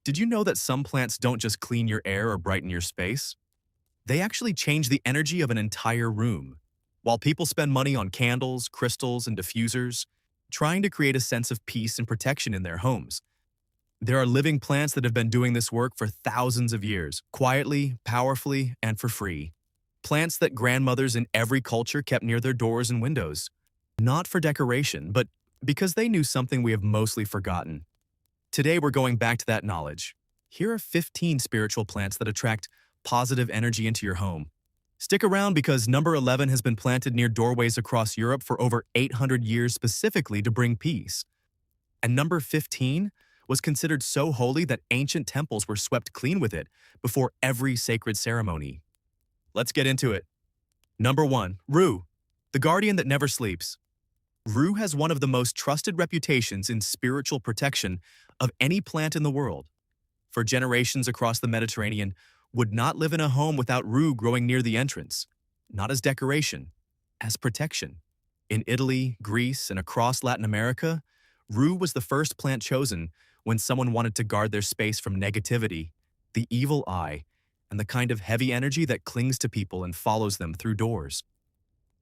Did you know that some plants don't just clean your air or brighten your space? They actually change the energy of an entire room. While people spend money on candles, crystals, and diffusers, trying to create a sense of peace and protection in their homes, there are living plants that have been doing this work for thousands of years, quietly, powerfully, and for free. Plants that grandmothers in every culture kept near their doors and windows, not for decoration, but because they knew something we have mostly forgotten. Today, we're going back to that knowledge. Here are 15 spiritual plants that attract positive energy into your home. Stick around because number 11 has been planted near doorways across Europe for over 800 years specifically to bring peace. And number 15 was considered so holy that ancient temples were swept clean with it before every sacred ceremony. Let's get into it. Number 1, Rue, the guardian that never sleeps. Rue has one of the most trusted reputations in spiritual protection of any plant in the world. For generations across the Mediterranean, would not live in a home without rue growing near the entrance, not as decoration, as protection. In Italy, Greece, and across Latin America, rue was the first plant chosen when someone wanted to guard their space from negativity, the evil eye, and the kind of heavy energy that clings to people and follows them through doors.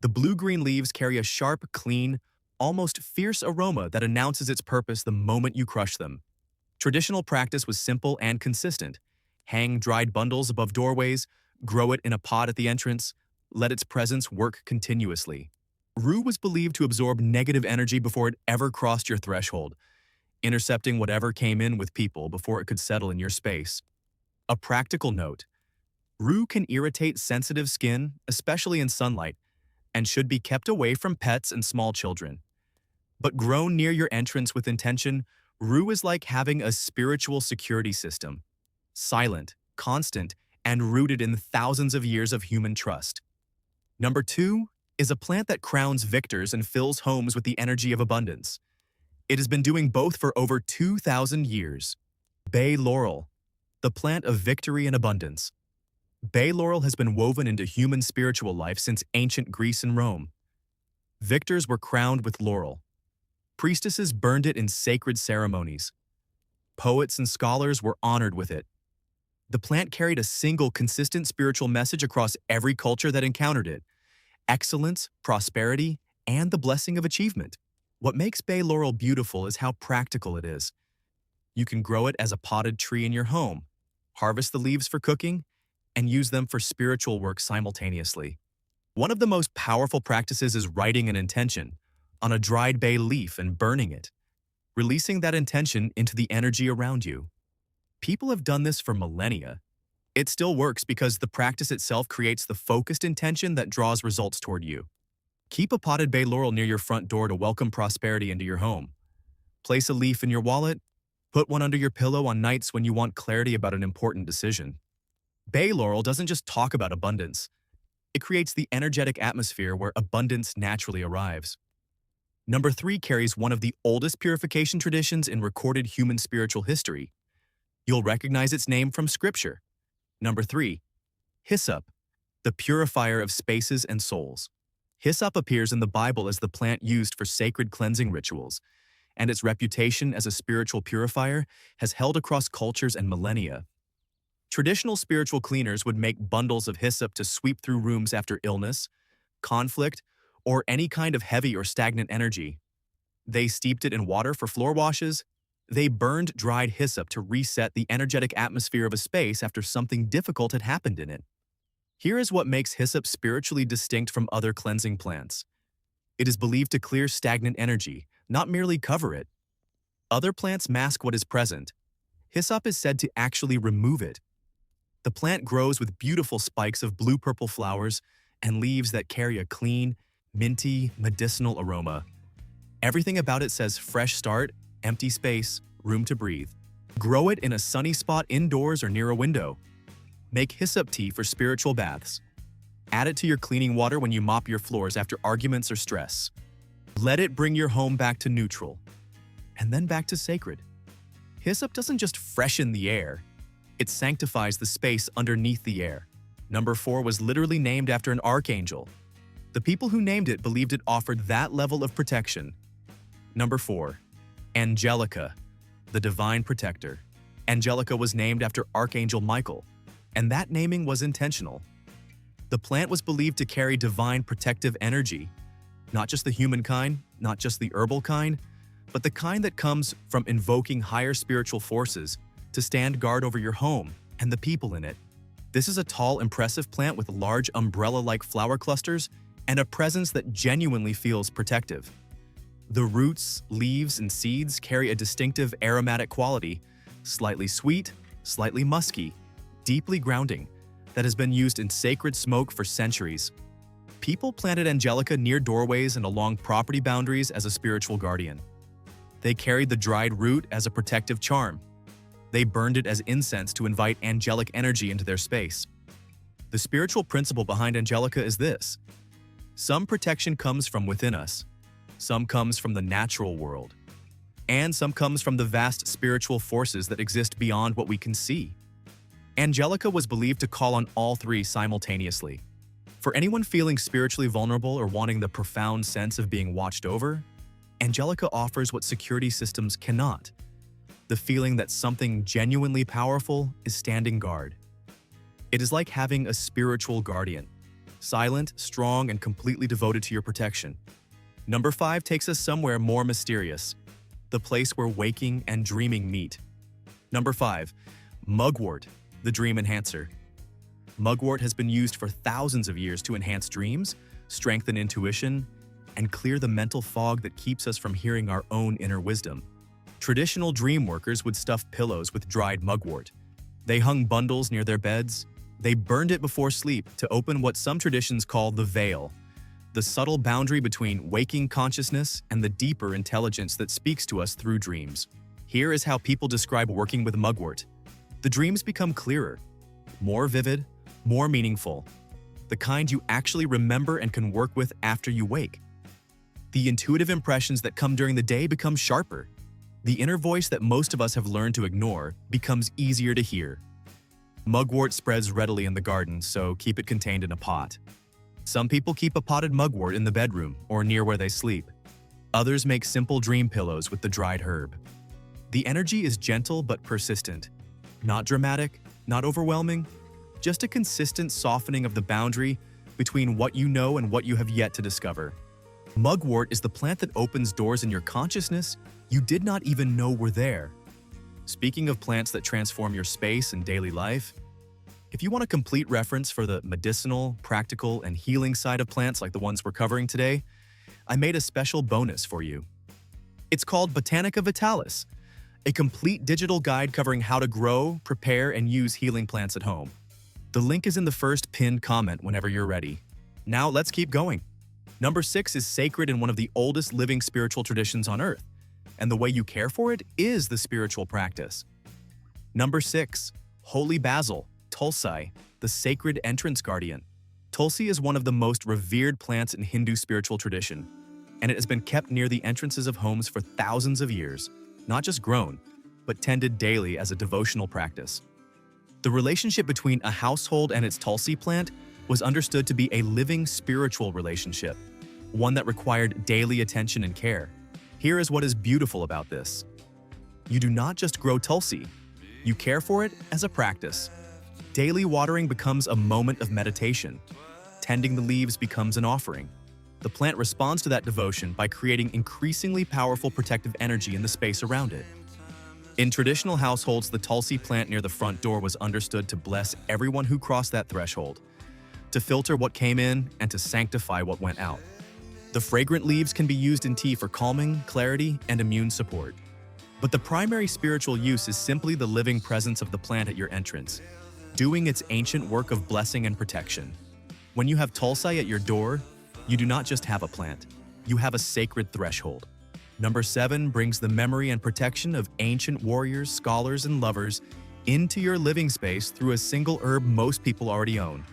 The blue-green leaves carry a sharp, clean, almost fierce aroma that announces its purpose the moment you crush them. Traditional practice was simple and consistent. Hang dried bundles above doorways, grow it in a pot at the entrance, let its presence work continuously. Rue was believed to absorb negative energy before it ever crossed your threshold, intercepting whatever came in with people before it could settle in your space. A practical note: rue can irritate sensitive skin, especially in sunlight, and should be kept away from pets and small children. But grown near your entrance with intention, rue is like having a spiritual security system. Silent, constant, and rooted in thousands of years of human trust. Number 2 is a plant that crowns victors and fills homes with the energy of abundance. It has been doing both for over 2,000 years. Bay laurel, the plant of victory and abundance. Bay laurel has been woven into human spiritual life since ancient Greece and Rome. Victors were crowned with laurel. Priestesses burned it in sacred ceremonies. Poets and scholars were honored with it. The plant carried a single consistent spiritual message across every culture that encountered it: excellence, prosperity, and the blessing of achievement. What makes bay laurel beautiful is how practical it is. You can grow it as a potted tree in your home, harvest the leaves for cooking, and use them for spiritual work simultaneously. One of the most powerful practices is writing an intention on a dried bay leaf and burning it, releasing that intention into the energy around you. People have done this for millennia. It still works because the practice itself creates the focused intention that draws results toward you. Keep a potted bay laurel near your front door to welcome prosperity into your home. Place a leaf in your wallet. Put one under your pillow on nights when you want clarity about an important decision. Bay laurel doesn't just talk about abundance. It creates the energetic atmosphere where abundance naturally arrives. Number 3 carries one of the oldest purification traditions in recorded human spiritual history. You'll recognize its name from Scripture. Number 3, hyssop, the purifier of spaces and souls. Hyssop appears in the Bible as the plant used for sacred cleansing rituals, and its reputation as a spiritual purifier has held across cultures and millennia. Traditional spiritual cleaners would make bundles of hyssop to sweep through rooms after illness, conflict, or any kind of heavy or stagnant energy. They steeped it in water for floor washes. They burned dried hyssop to reset the energetic atmosphere of a space after something difficult had happened in it. Here is what makes hyssop spiritually distinct from other cleansing plants. It is believed to clear stagnant energy, not merely cover it. Other plants mask what is present. Hyssop is said to actually remove it. The plant grows with beautiful spikes of blue-purple flowers and leaves that carry a clean, minty, medicinal aroma. Everything about it says fresh start, empty space, room to breathe. Grow it in a sunny spot indoors or near a window. Make hyssop tea for spiritual baths. Add it to your cleaning water when you mop your floors after arguments or stress. Let it bring your home back to neutral, and then back to sacred. Hyssop doesn't just freshen the air, it sanctifies the space underneath the air. Number 4 was literally named after an archangel. The people who named it believed it offered that level of protection. Number 4, Angelica, the divine protector. Angelica was named after Archangel Michael, and that naming was intentional. The plant was believed to carry divine protective energy, not just the human kind, not just the herbal kind, but the kind that comes from invoking higher spiritual forces to stand guard over your home and the people in it. This is a tall, impressive plant with large umbrella-like flower clusters and a presence that genuinely feels protective. The roots, leaves, and seeds carry a distinctive aromatic quality, slightly sweet, slightly musky, deeply grounding, that has been used in sacred smoke for centuries. People planted Angelica near doorways and along property boundaries as a spiritual guardian. They carried the dried root as a protective charm. They burned it as incense to invite angelic energy into their space. The spiritual principle behind Angelica is this: some protection comes from within us, some comes from the natural world, and some comes from the vast spiritual forces that exist beyond what we can see. Angelica was believed to call on all three simultaneously. For anyone feeling spiritually vulnerable or wanting the profound sense of being watched over, Angelica offers what security systems cannot: the feeling that something genuinely powerful is standing guard. It is like having a spiritual guardian, silent, strong, and completely devoted to your protection. Number 5 takes us somewhere more mysterious, the place where waking and dreaming meet. Number 5, mugwort, the dream enhancer. Mugwort has been used for thousands of years to enhance dreams, strengthen intuition, and clear the mental fog that keeps us from hearing our own inner wisdom. Traditional dream workers would stuff pillows with dried mugwort. They hung bundles near their beds. They burned it before sleep to open what some traditions call the veil, the subtle boundary between waking consciousness and the deeper intelligence that speaks to us through dreams. Here is how people describe working with mugwort. The dreams become clearer, more vivid, more meaningful, the kind you actually remember and can work with after you wake. The intuitive impressions that come during the day become sharper. The inner voice that most of us have learned to ignore becomes easier to hear. Mugwort spreads readily in the garden, so keep it contained in a pot. Some people keep a potted mugwort in the bedroom or near where they sleep. Others make simple dream pillows with the dried herb. The energy is gentle but persistent. Not dramatic, not overwhelming, just a consistent softening of the boundary between what you know and what you have yet to discover. Mugwort is the plant that opens doors in your consciousness you did not even know were there. Speaking of plants that transform your space and daily life, if you want a complete reference for the medicinal, practical, and healing side of plants like the ones we're covering today, I made a special bonus for you. It's called Botanica Vitalis, a complete digital guide covering how to grow, prepare, and use healing plants at home. The link is in the first pinned comment whenever you're ready. Now let's keep going. Number 6 is sacred in one of the oldest living spiritual traditions on Earth, and the way you care for it is the spiritual practice. Number 6, Holy Basil, Tulsi, the sacred entrance guardian. Tulsi is one of the most revered plants in Hindu spiritual tradition, and it has been kept near the entrances of homes for thousands of years, not just grown, but tended daily as a devotional practice. The relationship between a household and its Tulsi plant was understood to be a living spiritual relationship, one that required daily attention and care. Here is what is beautiful about this. You do not just grow Tulsi, you care for it as a practice. Daily watering becomes a moment of meditation. Tending the leaves becomes an offering. The plant responds to that devotion by creating increasingly powerful protective energy in the space around it. In traditional households, the Tulsi plant near the front door was understood to bless everyone who crossed that threshold, to filter what came in and to sanctify what went out. The fragrant leaves can be used in tea for calming, clarity, and immune support. But the primary spiritual use is simply the living presence of the plant at your entrance, doing its ancient work of blessing and protection. When you have Tulsi at your door, you do not just have a plant, you have a sacred threshold. Number 7 brings the memory and protection of ancient warriors, scholars, and lovers into your living space through a single herb most people already own.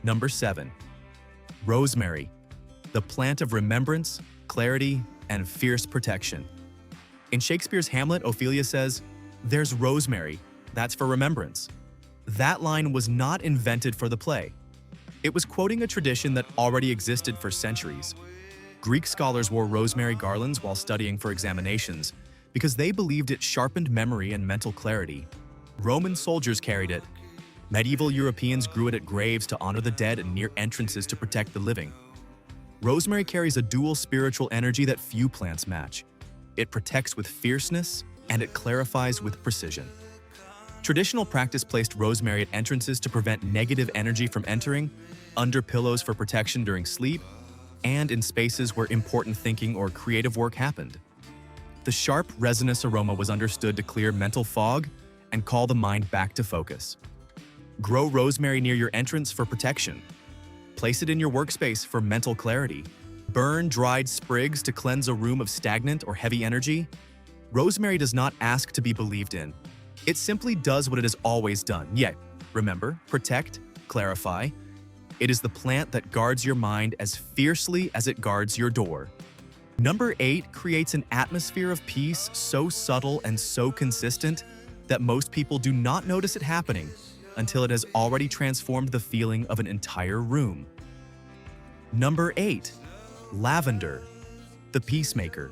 Number 7, rosemary, the plant of remembrance, clarity, and fierce protection. In Shakespeare's Hamlet, Ophelia says, "There's rosemary, that's for remembrance." That line was not invented for the play. It was quoting a tradition that already existed for centuries. Greek scholars wore rosemary garlands while studying for examinations because they believed it sharpened memory and mental clarity. Roman soldiers carried it. Medieval Europeans grew it at graves to honor the dead and near entrances to protect the living. Rosemary carries a dual spiritual energy that few plants match. It protects with fierceness, and it clarifies with precision. Traditional practice placed rosemary at entrances to prevent negative energy from entering, under pillows for protection during sleep, and in spaces where important thinking or creative work happened. The sharp, resinous aroma was understood to clear mental fog and call the mind back to focus. Grow rosemary near your entrance for protection. Place it in your workspace for mental clarity. Burn dried sprigs to cleanse a room of stagnant or heavy energy. Rosemary does not ask to be believed in. It simply does what it has always done. Yet, remember, protect, clarify. It is the plant that guards your mind as fiercely as it guards your door. Number 8 creates an atmosphere of peace so subtle and so consistent that most people do not notice it happening until it has already transformed the feeling of an entire room. Number 8, lavender, the peacemaker.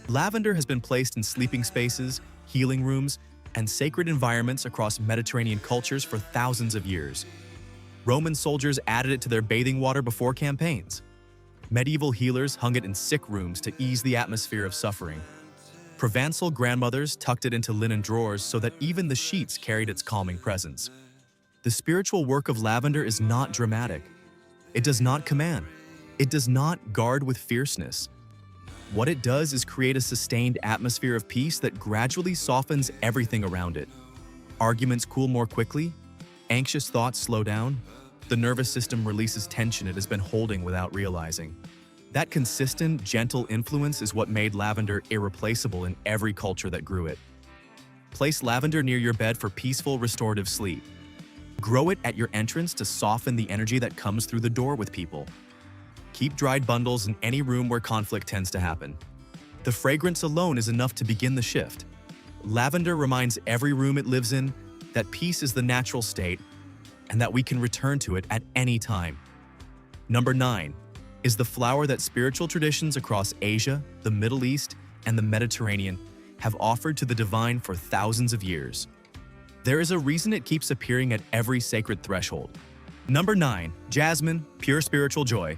Lavender has been placed in sleeping spaces, healing rooms, and sacred environments across Mediterranean cultures for thousands of years. Roman soldiers added it to their bathing water before campaigns. Medieval healers hung it in sick rooms to ease the atmosphere of suffering. Provençal grandmothers tucked it into linen drawers so that even the sheets carried its calming presence. The spiritual work of lavender is not dramatic. It does not command. It does not guard with fierceness. What it does is create a sustained atmosphere of peace that gradually softens everything around it. Arguments cool more quickly, anxious thoughts slow down, the nervous system releases tension it has been holding without realizing. That consistent, gentle influence is what made lavender irreplaceable in every culture that grew it. Place lavender near your bed for peaceful, restorative sleep. Grow it at your entrance to soften the energy that comes through the door with people. Keep dried bundles in any room where conflict tends to happen. The fragrance alone is enough to begin the shift. Lavender reminds every room it lives in that peace is the natural state and that we can return to it at any time. Number 9 is the flower that spiritual traditions across Asia, the Middle East, and the Mediterranean have offered to the divine for thousands of years. There is a reason it keeps appearing at every sacred threshold. Number 9, jasmine, pure spiritual joy.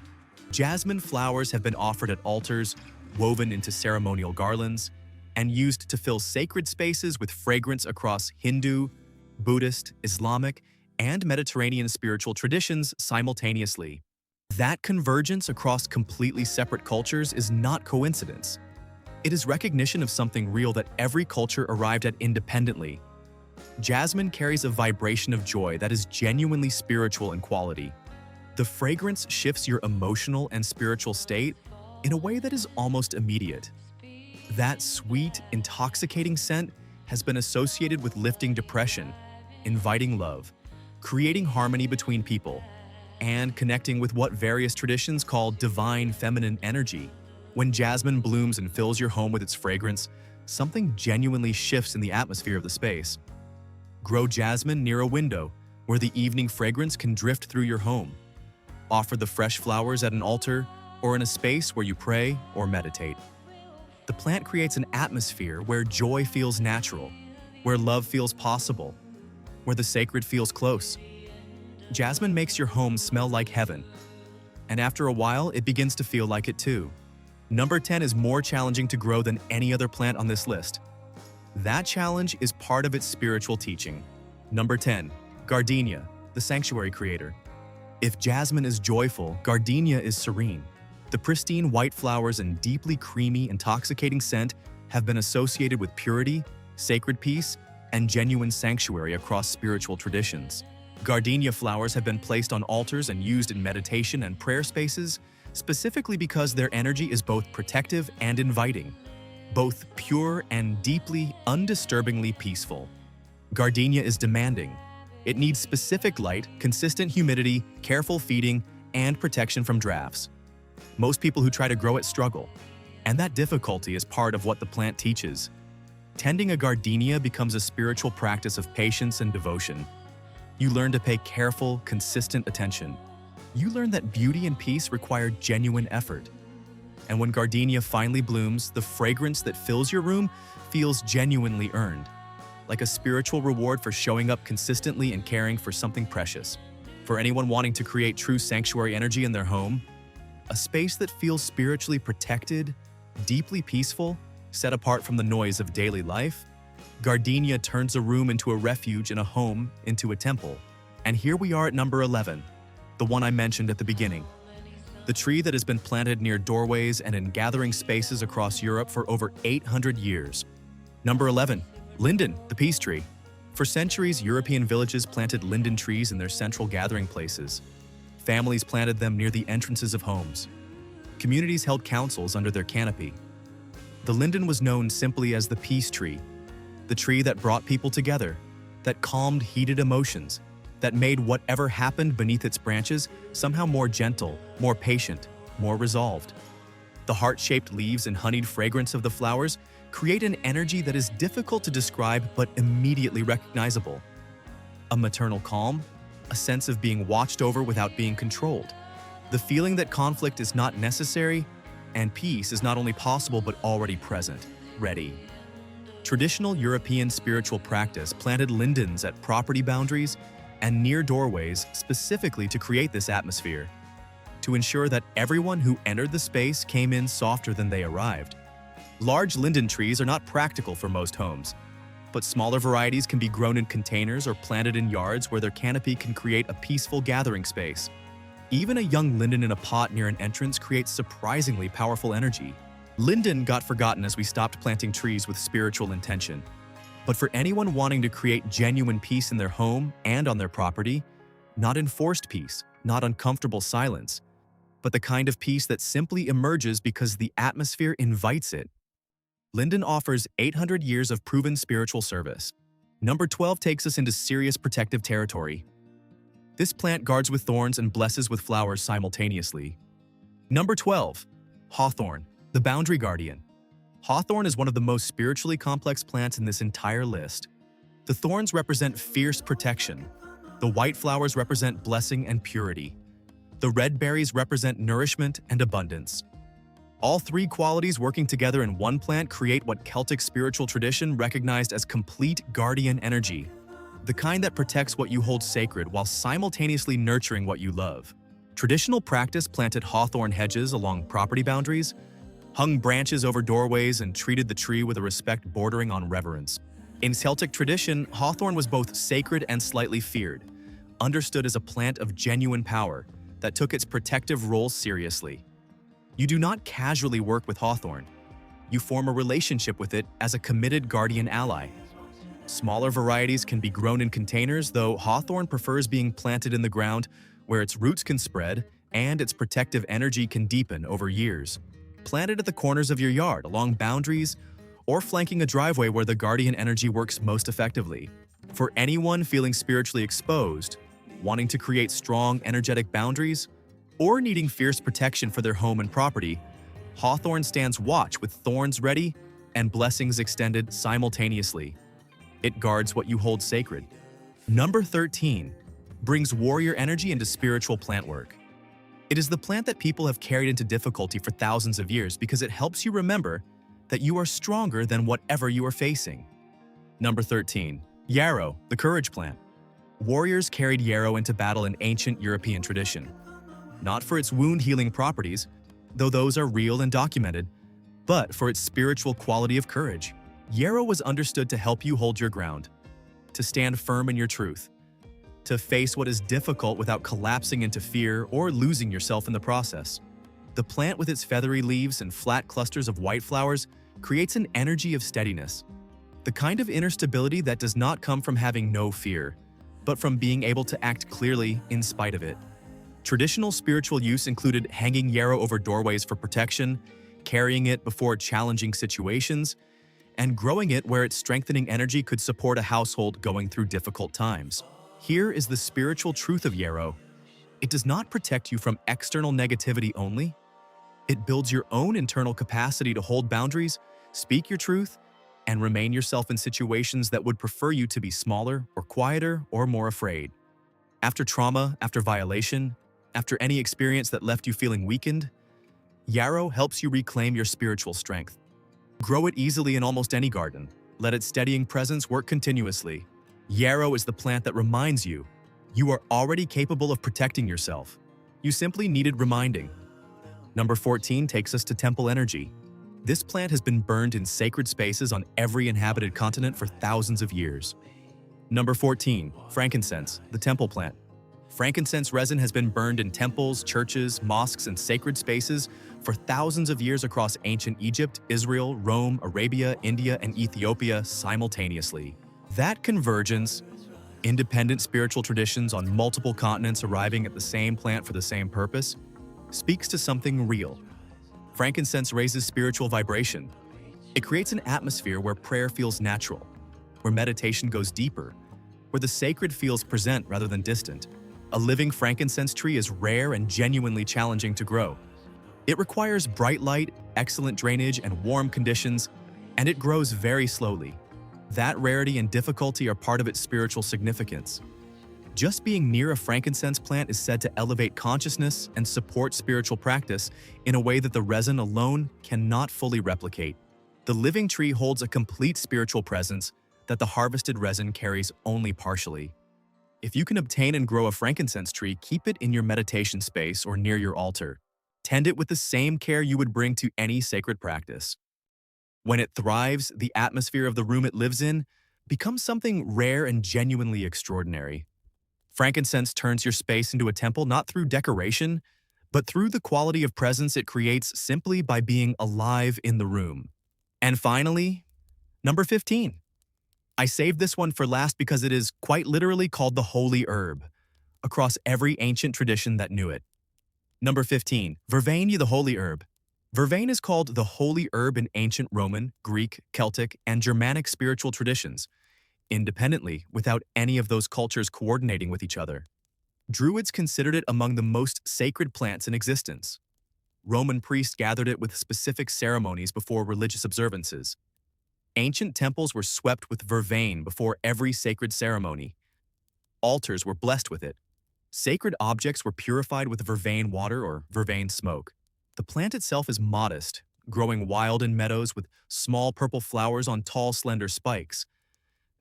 Jasmine flowers have been offered at altars, woven into ceremonial garlands, and used to fill sacred spaces with fragrance across Hindu, Buddhist, Islamic, and Mediterranean spiritual traditions simultaneously. That convergence across completely separate cultures is not coincidence. It is recognition of something real that every culture arrived at independently. Jasmine carries a vibration of joy that is genuinely spiritual in quality. The fragrance shifts your emotional and spiritual state in a way that is almost immediate. That sweet, intoxicating scent has been associated with lifting depression, inviting love, creating harmony between people, and connecting with what various traditions call divine feminine energy. When jasmine blooms and fills your home with its fragrance, something genuinely shifts in the atmosphere of the space. Grow jasmine near a window where the evening fragrance can drift through your home. Offer the fresh flowers at an altar or in a space where you pray or meditate. The plant creates an atmosphere where joy feels natural, where love feels possible, where the sacred feels close. Jasmine makes your home smell like heaven, and after a while, it begins to feel like it too. Number 10 is more challenging to grow than any other plant on this list. That challenge is part of its spiritual teaching. Number 10, gardenia, the sanctuary creator. If jasmine is joyful, gardenia is serene. The pristine white flowers and deeply creamy, intoxicating scent have been associated with purity, sacred peace, and genuine sanctuary across spiritual traditions. Gardenia flowers have been placed on altars and used in meditation and prayer spaces, specifically because their energy is both protective and inviting, both pure and deeply, undisturbingly peaceful. Gardenia is demanding. It needs specific light, consistent humidity, careful feeding, and protection from drafts. Most people who try to grow it struggle, and that difficulty is part of what the plant teaches. Tending a gardenia becomes a spiritual practice of patience and devotion. You learn to pay careful, consistent attention. You learn that beauty and peace require genuine effort. And when gardenia finally blooms, the fragrance that fills your room feels genuinely earned, like a spiritual reward for showing up consistently and caring for something precious. For anyone wanting to create true sanctuary energy in their home, a space that feels spiritually protected, deeply peaceful, set apart from the noise of daily life, gardenia turns a room into a refuge and a home into a temple. And here we are at number 11, the one I mentioned at the beginning. The tree that has been planted near doorways and in gathering spaces across Europe for over 800 years. Number 11, linden, the peace tree. For centuries, European villages planted linden trees in their central gathering places. Families planted them near the entrances of homes. Communities held councils under their canopy. The linden was known simply as the peace tree, the tree that brought people together, that calmed heated emotions, that made whatever happened beneath its branches somehow more gentle, more patient, more resolved. The heart-shaped leaves and honeyed fragrance of the flowers create an energy that is difficult to describe but immediately recognizable. A maternal calm, a sense of being watched over without being controlled, the feeling that conflict is not necessary and peace is not only possible but already present, ready. Traditional European spiritual practice planted lindens at property boundaries and near doorways specifically to create this atmosphere, to ensure that everyone who entered the space came in softer than they arrived. Large linden trees are not practical for most homes, but smaller varieties can be grown in containers or planted in yards where their canopy can create a peaceful gathering space. Even a young linden in a pot near an entrance creates surprisingly powerful energy. Linden got forgotten as we stopped planting trees with spiritual intention. But for anyone wanting to create genuine peace in their home and on their property, not enforced peace, not uncomfortable silence, but the kind of peace that simply emerges because the atmosphere invites it. Linden offers 800 years of proven spiritual service. Number 12 takes us into serious protective territory. This plant guards with thorns and blesses with flowers simultaneously. Number 12, hawthorn, the boundary guardian. Hawthorn is one of the most spiritually complex plants in this entire list. The thorns represent fierce protection. The white flowers represent blessing and purity. The red berries represent nourishment and abundance. All three qualities working together in one plant create what Celtic spiritual tradition recognized as complete guardian energy, the kind that protects what you hold sacred while simultaneously nurturing what you love. Traditional practice planted hawthorn hedges along property boundaries, hung branches over doorways, and treated the tree with a respect bordering on reverence. In Celtic tradition, hawthorn was both sacred and slightly feared, understood as a plant of genuine power that took its protective role seriously. You do not casually work with hawthorn. You form a relationship with it as a committed guardian ally. Smaller varieties can be grown in containers, though hawthorn prefers being planted in the ground where its roots can spread and its protective energy can deepen over years. Planted at the corners of your yard, along boundaries, or flanking a driveway where the guardian energy works most effectively. For anyone feeling spiritually exposed, wanting to create strong, energetic boundaries, or needing fierce protection for their home and property, hawthorn stands watch with thorns ready and blessings extended simultaneously. It guards what you hold sacred. Number 13 brings warrior energy into spiritual plant work. It is the plant that people have carried into difficulty for thousands of years because it helps you remember that you are stronger than whatever you are facing. Number 13, yarrow, the courage plant. Warriors carried yarrow into battle in ancient European tradition. Not for its wound-healing properties, though those are real and documented, but for its spiritual quality of courage. Yarrow was understood to help you hold your ground, to stand firm in your truth, to face what is difficult without collapsing into fear or losing yourself in the process. The plant with its feathery leaves and flat clusters of white flowers creates an energy of steadiness, the kind of inner stability that does not come from having no fear, but from being able to act clearly in spite of it. Traditional spiritual use included hanging yarrow over doorways for protection, carrying it before challenging situations, and growing it where its strengthening energy could support a household going through difficult times. Here is the spiritual truth of yarrow. It does not protect you from external negativity only. It builds your own internal capacity to hold boundaries, speak your truth, and remain yourself in situations that would prefer you to be smaller or quieter or more afraid. After trauma, after violation, after any experience that left you feeling weakened, Yarrow helps you reclaim your spiritual strength. Grow it easily in almost any garden. Let its steadying presence work continuously. Yarrow is the plant that reminds you you are already capable of protecting yourself. You simply needed reminding. Number 14 takes us to temple energy. This plant has been burned in sacred spaces on every inhabited continent for thousands of years. Number 14, frankincense, the temple plant. Frankincense resin has been burned in temples, churches, mosques, and sacred spaces for thousands of years across ancient Egypt, Israel, Rome, Arabia, India, and Ethiopia simultaneously. That convergence, independent spiritual traditions on multiple continents arriving at the same plant for the same purpose, speaks to something real. Frankincense raises spiritual vibration. It creates an atmosphere where prayer feels natural, where meditation goes deeper, where the sacred feels present rather than distant. A living frankincense tree is rare and genuinely challenging to grow. It requires bright light, excellent drainage, and warm conditions, and it grows very slowly. That rarity and difficulty are part of its spiritual significance. Just being near a frankincense plant is said to elevate consciousness and support spiritual practice in a way that the resin alone cannot fully replicate. The living tree holds a complete spiritual presence that the harvested resin carries only partially. If you can obtain and grow a frankincense tree, keep it in your meditation space or near your altar. Tend it with the same care you would bring to any sacred practice. When it thrives, the atmosphere of the room it lives in becomes something rare and genuinely extraordinary. Frankincense turns your space into a temple not through decoration, but through the quality of presence it creates simply by being alive in the room. And finally, number 15. I saved this one for last because it is quite literally called the holy herb, across every ancient tradition that knew it. Number 15. Vervain, the holy herb. Vervain is called the holy herb in ancient Roman, Greek, Celtic, and Germanic spiritual traditions, independently, without any of those cultures coordinating with each other. Druids considered it among the most sacred plants in existence. Roman priests gathered it with specific ceremonies before religious observances. Ancient temples were swept with vervain before every sacred ceremony. Altars were blessed with it. Sacred objects were purified with vervain water or vervain smoke. The plant itself is modest, growing wild in meadows with small purple flowers on tall, slender spikes.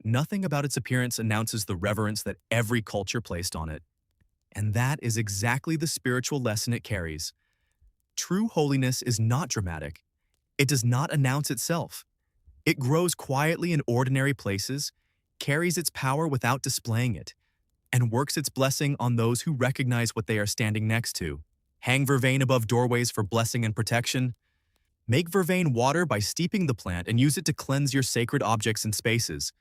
Nothing about its appearance announces the reverence that every culture placed on it. And that is exactly the spiritual lesson it carries. True holiness is not dramatic. It does not announce itself. It grows quietly in ordinary places, carries its power without displaying it, and works its blessing on those who recognize what they are standing next to. Hang vervain above doorways for blessing and protection. Make vervain water by steeping the plant and use it to cleanse your sacred objects and spaces.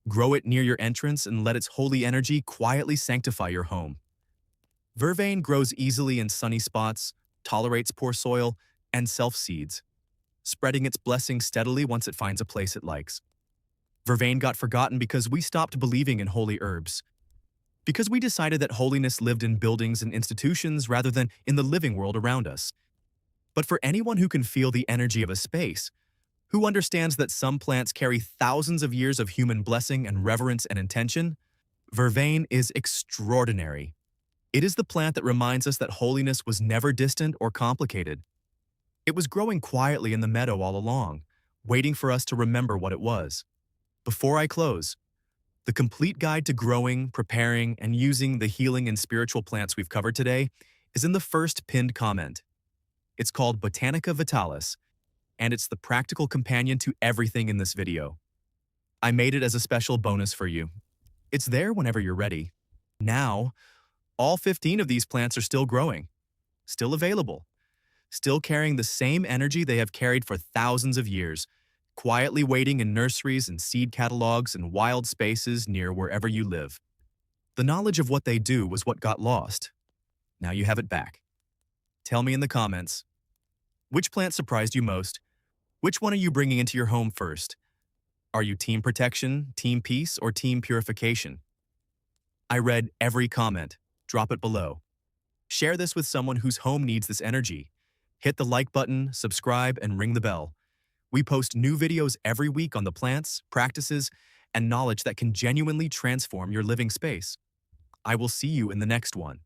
Grow it near your entrance and let its holy energy quietly sanctify your home. Vervain grows easily in sunny spots, tolerates poor soil, and self-seeds, spreading its blessing steadily once it finds a place it likes. Vervain got forgotten because we stopped believing in holy herbs, because we decided that holiness lived in buildings and institutions rather than in the living world around us. But for anyone who can feel the energy of a space, who understands that some plants carry thousands of years of human blessing and reverence and intention, vervain is extraordinary. It is the plant that reminds us that holiness was never distant or complicated. It was growing quietly in the meadow all along, waiting for us to remember what it was. Before I close, the complete guide to growing, preparing, and using the healing and spiritual plants we've covered today is in the first pinned comment. It's called Botanica Vitalis, and it's the practical companion to everything in this video. I made it as a special bonus for you. It's there whenever you're ready. Now, all 15 of these plants are still growing, still available, still carrying the same energy they have carried for thousands of years, quietly waiting in nurseries and seed catalogs and wild spaces near wherever you live. The knowledge of what they do was what got lost. Now you have it back. Tell me in the comments, which plant surprised you most? Which one are you bringing into your home first? Are you team protection, team peace, or team purification? I read every comment. Drop it below. Share this with someone whose home needs this energy. Hit the like button, subscribe, and ring the bell. We post new videos every week on the plants, practices, and knowledge that can genuinely transform your living space. I will see you in the next one.